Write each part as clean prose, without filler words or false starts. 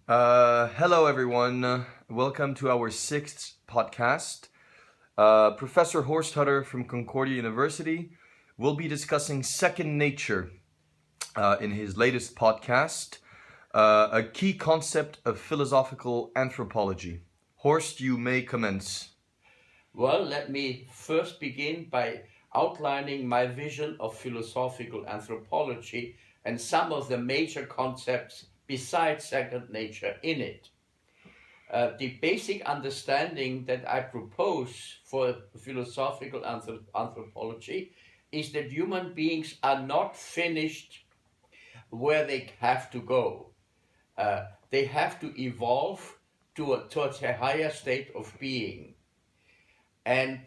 Hello, everyone. Welcome to our sixth podcast. Professor Horst from Concordia University will be discussing second nature in his latest podcast, a key concept of philosophical anthropology. Horst, you may commence. Well, let me first begin by outlining my vision of philosophical anthropology and some of the major concepts besides second nature in it. The basic understanding that I propose for philosophical anthropology is that human beings are not finished where they have to go. They have to evolve towards a higher state of being. And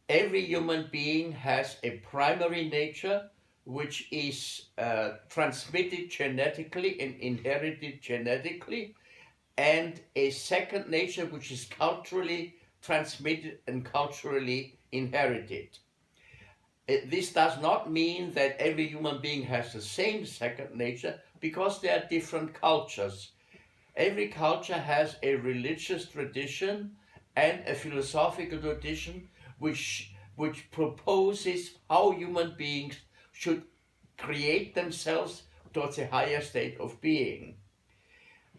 every human being has a primary nature which is transmitted genetically and inherited genetically, and a second nature which is culturally transmitted and culturally inherited. This does not mean that every human being has the same second nature, because there are different cultures. Every culture has a religious tradition and a philosophical tradition which proposes how human beings should create themselves towards a higher state of being.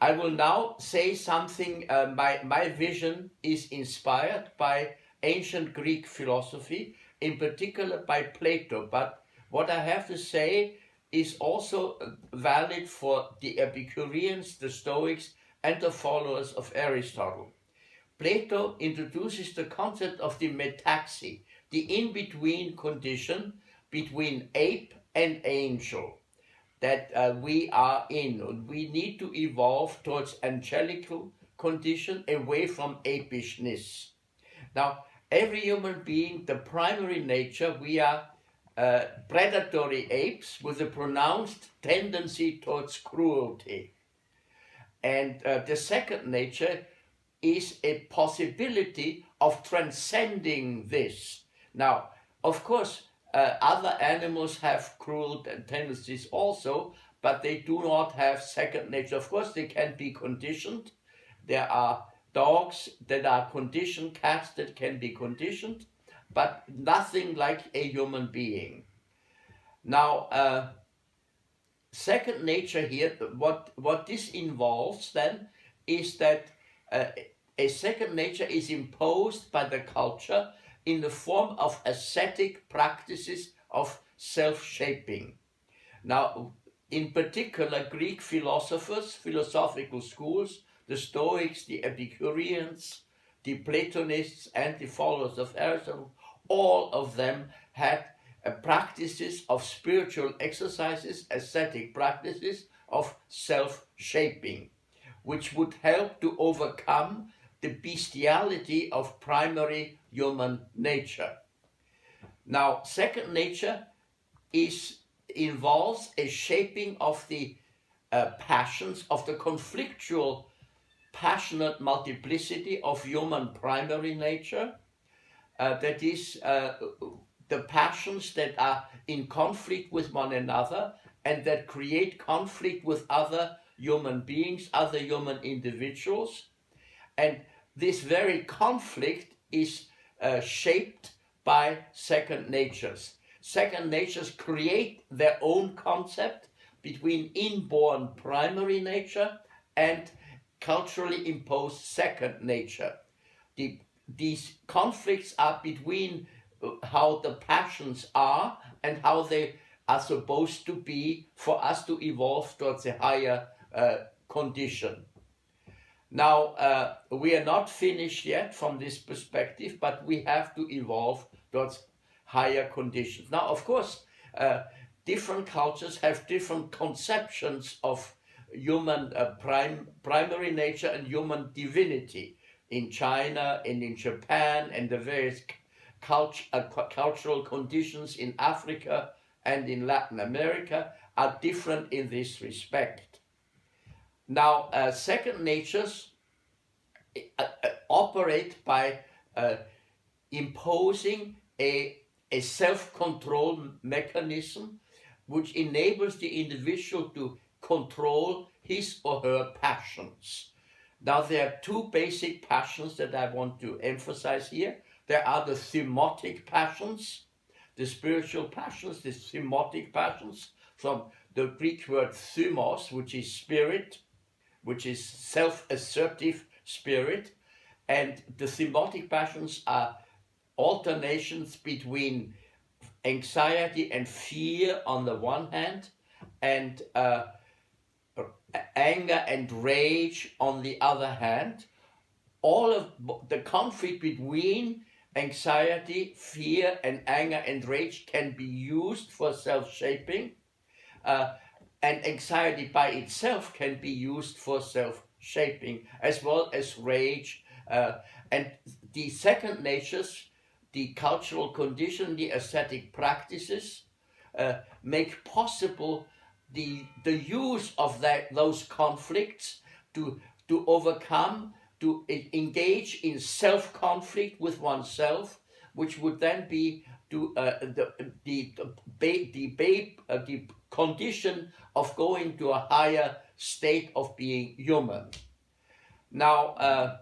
I will now say something. My vision is inspired by ancient Greek philosophy, in particular by Plato, but what I have to say is also valid for the Epicureans, the Stoics, and the followers of Aristotle. Plato introduces the concept of the metaxy, the in-between condition between ape and angel that we are in. We need to evolve towards angelical condition away from apishness. Now, every human being, the primary nature, we are predatory apes with a pronounced tendency towards cruelty. And the second nature is a possibility of transcending this. Now, of course, other animals have cruel tendencies also, but they do not have second nature. Of course, they can be conditioned. There are dogs that are conditioned, cats that can be conditioned, but nothing like a human being. Now, second nature here, what this involves then is that a second nature is imposed by the culture in the form of ascetic practices of self-shaping. Now, in particular, Greek philosophers, philosophical schools, the Stoics, the Epicureans, the Platonists, and the followers of Aristotle, all of them had practices of spiritual exercises, ascetic practices of self-shaping, which would help to overcome the bestiality of primary human nature. Now, second nature involves a shaping of the passions, of the conflictual, passionate multiplicity of human primary nature. That is, the passions that are in conflict with one another and that create conflict with other human beings, other human individuals. And this very conflict is shaped by second natures. Second natures create their own concept between inborn primary nature and culturally imposed second nature. These conflicts are between how the passions are and how they are supposed to be for us to evolve towards a higher condition. Now, we are not finished yet from this perspective, but we have to evolve towards higher conditions. Now, of course, different cultures have different conceptions of human primary nature and human divinity. In China and in Japan and the various cultural conditions in Africa and in Latin America are different in this respect. Now, second natures operate by imposing a self-control mechanism which enables the individual to control his or her passions. Now, there are two basic passions that I want to emphasize here. There are the thymotic passions, the spiritual passions, the thymotic passions, from the Greek word thymos, which is spirit, which is self-assertive spirit. And the thymotic passions are alternations between anxiety and fear on the one hand, and anger and rage on the other hand. All of the conflict between anxiety, fear, and anger and rage can be used for self-shaping, and anxiety by itself can be used for self-shaping, as well as rage. And the second natures, the cultural condition, the ascetic practices, make possible the use of those conflicts to overcome, to engage in self-conflict with oneself, which would then be the condition of going to a higher state of being human. Now,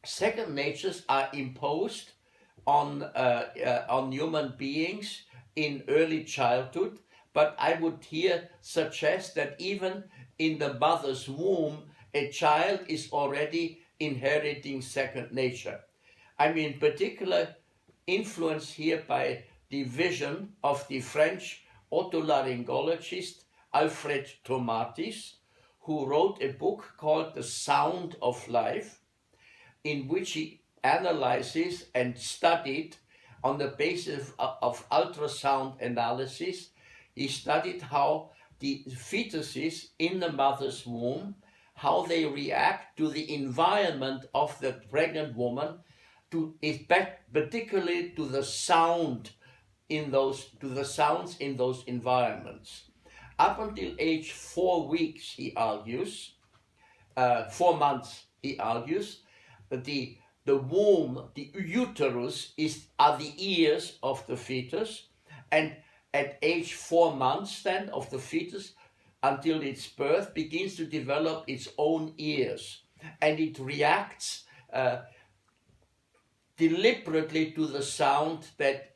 second natures are imposed on human beings in early childhood, but I would here suggest that even in the mother's womb, a child is already inheriting second nature. I'm in particular influenced here by the vision of the French otolaryngologist Alfred Tomatis, who wrote a book called The Sound of Life, in which he analyzes and studied on the basis of ultrasound analysis. He studied how the fetuses in the mother's womb, how they react to the environment of the pregnant woman, particularly to the sound in those sounds in those environments. Up until age 4 weeks, he argues, 4 months, he argues, that the womb, the uterus, are the ears of the fetus, and at age 4 months then of the fetus, until its birth, begins to develop its own ears, and it reacts deliberately to the sound that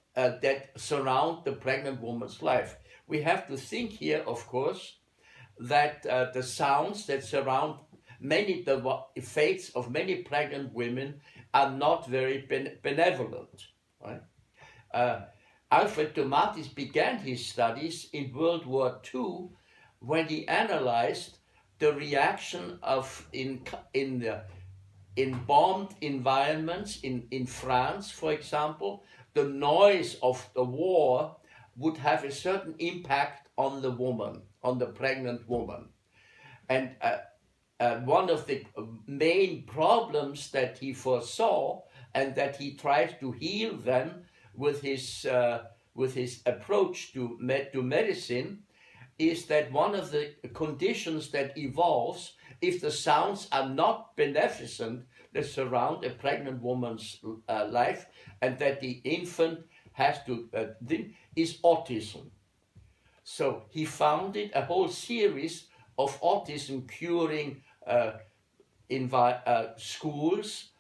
surround the pregnant woman's life. We have to think here, of course, that the sounds that surround the fates of many pregnant women are not very benevolent. Right? Alfred Tomatis began his studies in World War II when he analyzed the reaction of in bombed environments in France, for example. The noise of the war would have a certain impact on the woman, on the pregnant woman. And one of the main problems that he foresaw and that he tried to heal then with his approach to medicine is that one of the conditions that evolves if the sounds are not beneficent that surround a pregnant woman's life, and that the infant has to is autism. So he founded a whole series of autism curing schools,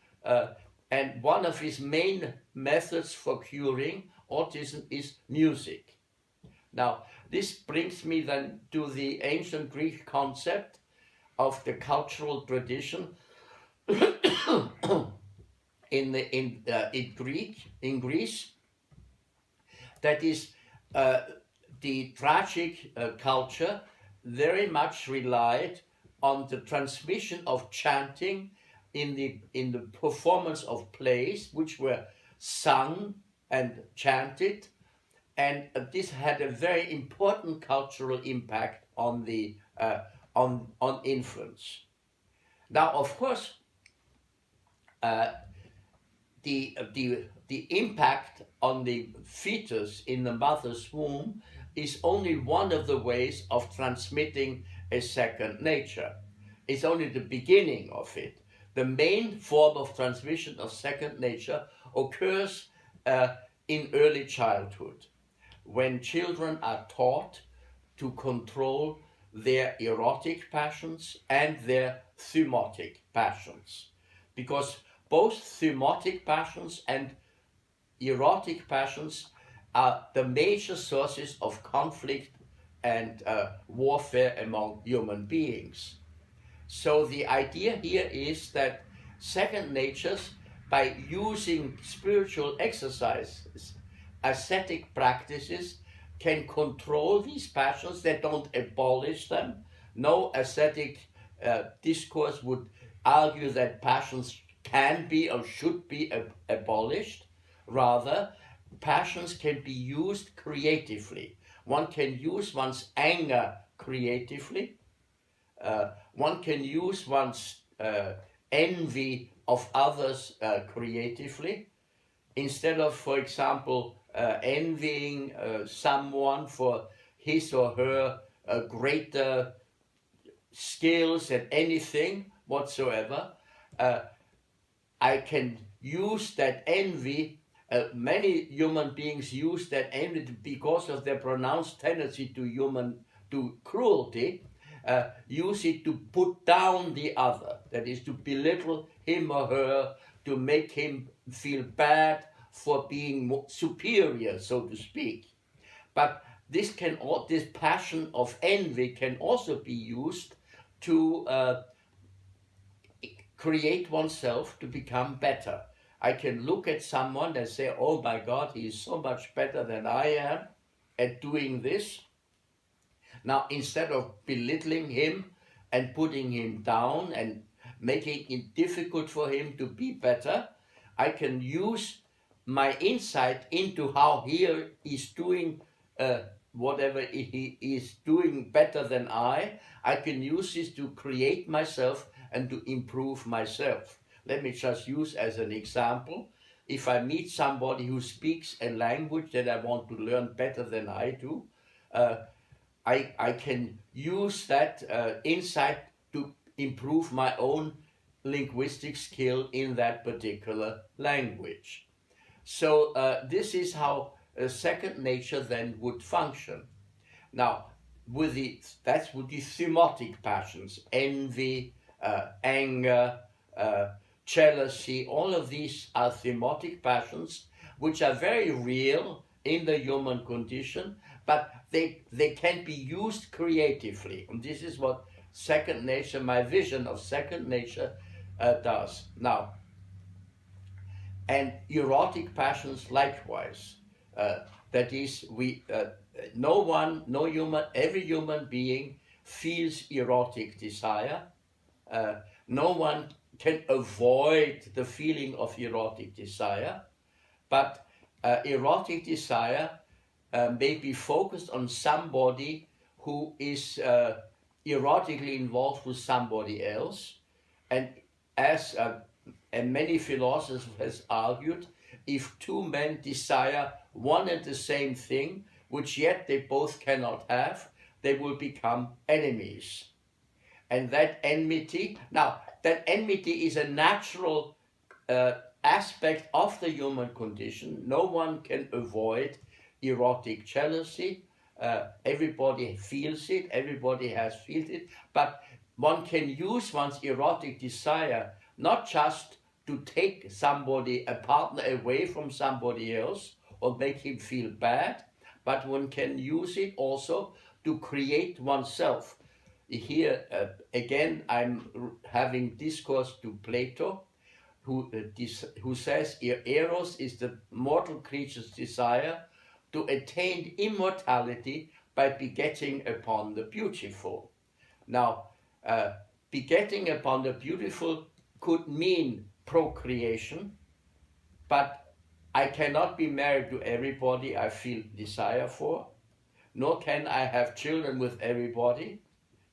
and one of his main methods for curing autism is music. Now, this brings me then to the ancient Greek concept of the cultural tradition in Greece. That is, the tragic culture very much relied on the transmission of chanting in the performance of plays, which were sung and chanted, and this had a very important cultural impact on the on influence. Now, of course, the impact on the fetus in the mother's womb is only one of the ways of transmitting a second nature. It's only the beginning of it. The main form of transmission of second nature occurs in early childhood, when children are taught to control their erotic passions and their thymotic passions. Because both thymotic passions and erotic passions are the major sources of conflict and warfare among human beings. So the idea here is that second natures, by using spiritual exercises, ascetic practices, can control these passions. They don't abolish them. No ascetic discourse would argue that passions can be or should be abolished. Rather, passions can be used creatively. One can use one's anger creatively. One can use one's envy of others creatively. Instead of, for example, envying someone for his or her greater skills at anything whatsoever, I can use that envy. Many human beings use that envy because of their pronounced tendency to cruelty. Use it to put down the other, that is, to belittle him or her, to make him feel bad for being superior, so to speak. But this passion of envy can also be used to create oneself to become better. I can look at someone and say, oh my God, he is so much better than I am at doing this. Now, instead of belittling him and putting him down and making it difficult for him to be better, I can use my insight into how he is doing whatever he is doing better than I can use this to create myself and to improve myself. Let me just use as an example. If I meet somebody who speaks a language that I want to learn better than I do, I can use that insight to improve my own linguistic skill in that particular language. So this is how a second nature then would function. Now, that's with the thymotic passions, envy, anger, jealousy. All of these are thymotic passions, which are very real in the human condition, but they can be used creatively. And this is what second nature, my vision of second nature, does. Now, and erotic passions likewise. That is, every human being feels erotic desire. No one can avoid the feeling of erotic desire, but erotic desire may be focused on somebody who is erotically involved with somebody else. And as and many philosophers has argued, if two men desire one and the same thing, which yet they both cannot have, they will become enemies. And that enmity is a natural aspect of the human condition. No one can avoid erotic jealousy. Everybody feels it, everybody has felt it, but one can use one's erotic desire not just to take a partner away from somebody else or make him feel bad, but one can use it also to create oneself. Here, again, I'm having discourse to Plato, who says Eros is the mortal creature's desire to attain immortality by begetting upon the beautiful. Now, begetting upon the beautiful could mean procreation, but I cannot be married to everybody I feel desire for, nor can I have children with everybody,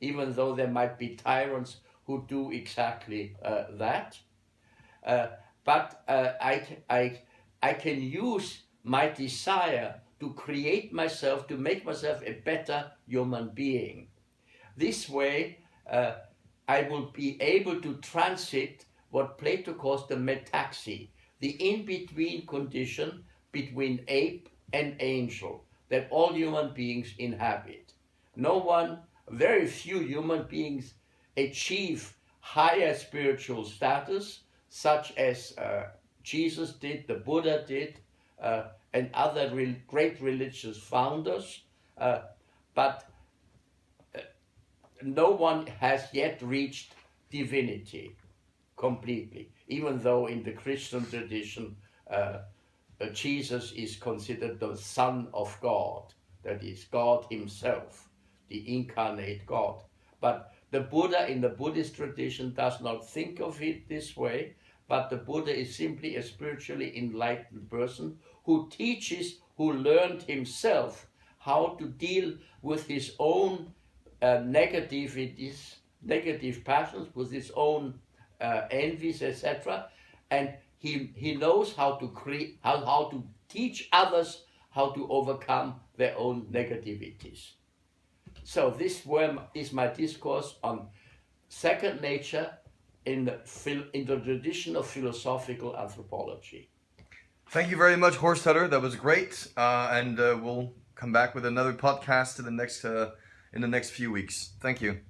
even though there might be tyrants who do exactly that. But I can use my desire to create myself, to make myself a better human being. This way, I will be able to transit what Plato calls the metaxy, the in-between condition between ape and angel that all human beings inhabit. No one very few human beings achieve higher spiritual status, such as Jesus did, the Buddha did, and other great religious founders. But no one has yet reached divinity completely, even though in the Christian tradition Jesus is considered the Son of God, that is, God himself, the incarnate God. But the Buddha in the Buddhist tradition does not think of it this way, but the Buddha is simply a spiritually enlightened person who teaches, who learned himself how to deal with his own negativities, negative passions, with his own envies, etc. And he knows how to create, how to teach others how to overcome their own negativities. So this is my discourse on second nature in the tradition of philosophical anthropology. Thank you very much, Horst Hutter. That was great, and we'll come back with another podcast in the next few weeks. Thank you.